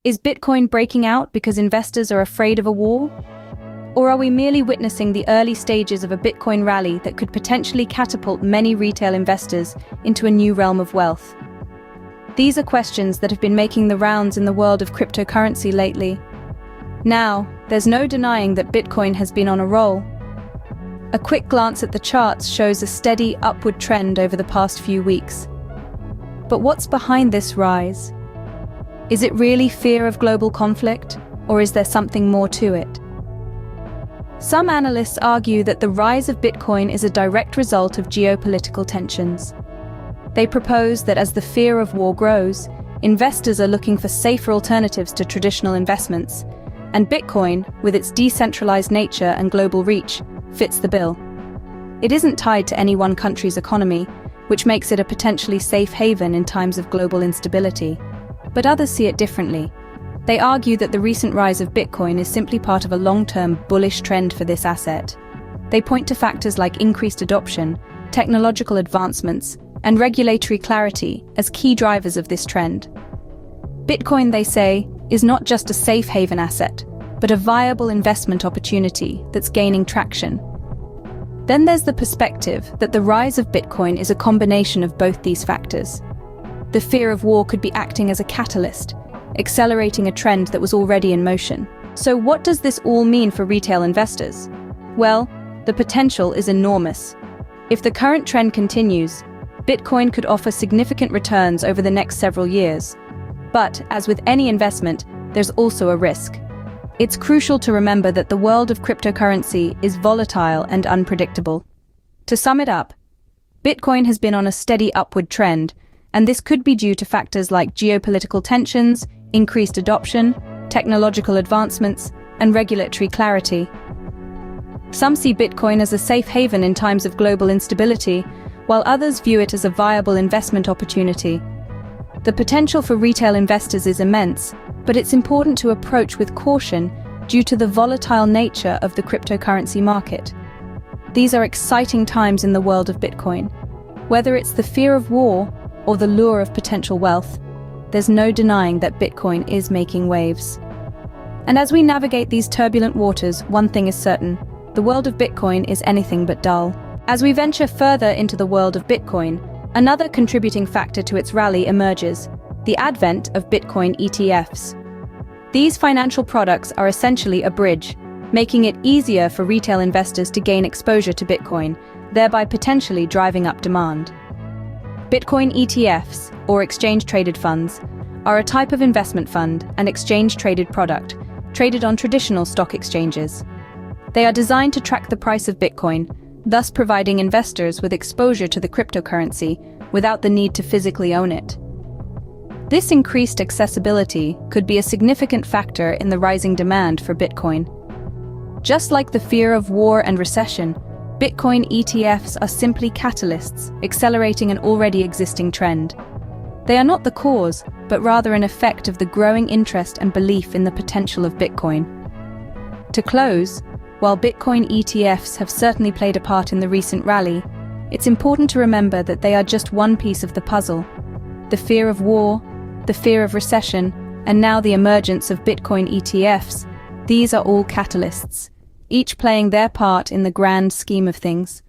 Is Bitcoin breaking out because investors are afraid of a war? Or are we merely witnessing the early stages of a Bitcoin rally that could potentially catapult many retail investors into a new realm of wealth? These are questions that have been making the rounds in the world of cryptocurrency lately. Now, there's no denying that Bitcoin has been on a roll. A quick glance at the charts shows a steady upward trend over the past few weeks. But what's behind this rise? Is it really fear of global conflict, or is there something more to it? Some analysts argue that the rise of Bitcoin is a direct result of geopolitical tensions. They propose that as the fear of war grows, investors are looking for safer alternatives to traditional investments, and Bitcoin, with its decentralized nature and global reach, fits the bill. It isn't tied to any one country's economy, which makes it a potentially safe haven in times of global instability. But others see it differently. They argue that the recent rise of Bitcoin is simply part of a long-term bullish trend for this asset. They point to factors like increased adoption, technological advancements, and regulatory clarity as key drivers of this trend. Bitcoin, they say, is not just a safe haven asset, but a viable investment opportunity that's gaining traction. Then there's the perspective that the rise of Bitcoin is a combination of both these factors. The fear of war could be acting as a catalyst, accelerating a trend that was already in motion. So what does this all mean for retail investors? Well, the potential is enormous. If the current trend continues, Bitcoin could offer significant returns over the next several years. But, as with any investment, there's also a risk. It's crucial to remember that the world of cryptocurrency is volatile and unpredictable. To sum it up, Bitcoin has been on a steady upward trend, and this could be due to factors like geopolitical tensions, increased adoption, technological advancements, and regulatory clarity. Some see Bitcoin as a safe haven in times of global instability, while others view it as a viable investment opportunity. The potential for retail investors is immense, but it's important to approach with caution due to the volatile nature of the cryptocurrency market. These are exciting times in the world of Bitcoin. Whether it's the fear of war or the lure of potential wealth, there's no denying that Bitcoin is making waves. And as we navigate these turbulent waters, one thing is certain: the world of Bitcoin is anything but dull. As we venture further into the world of Bitcoin, another contributing factor to its rally emerges: the advent of Bitcoin ETFs. These financial products are essentially a bridge, making it easier for retail investors to gain exposure to Bitcoin, thereby potentially driving up demand. Bitcoin ETFs, or exchange-traded funds, are a type of investment fund and exchange-traded product, traded on traditional stock exchanges. They are designed to track the price of Bitcoin, thus providing investors with exposure to the cryptocurrency without the need to physically own it. This increased accessibility could be a significant factor in the rising demand for Bitcoin. Just like the fear of war and recession, Bitcoin ETFs are simply catalysts, accelerating an already existing trend. They are not the cause, but rather an effect of the growing interest and belief in the potential of Bitcoin. To close, while Bitcoin ETFs have certainly played a part in the recent rally, it's important to remember that they are just one piece of the puzzle. The fear of war, the fear of recession, and now the emergence of Bitcoin ETFs, these are all catalysts, each playing their part in the grand scheme of things.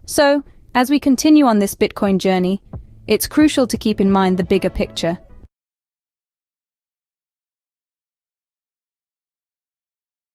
So, as we continue on this Bitcoin journey, it's crucial to keep in mind the bigger picture.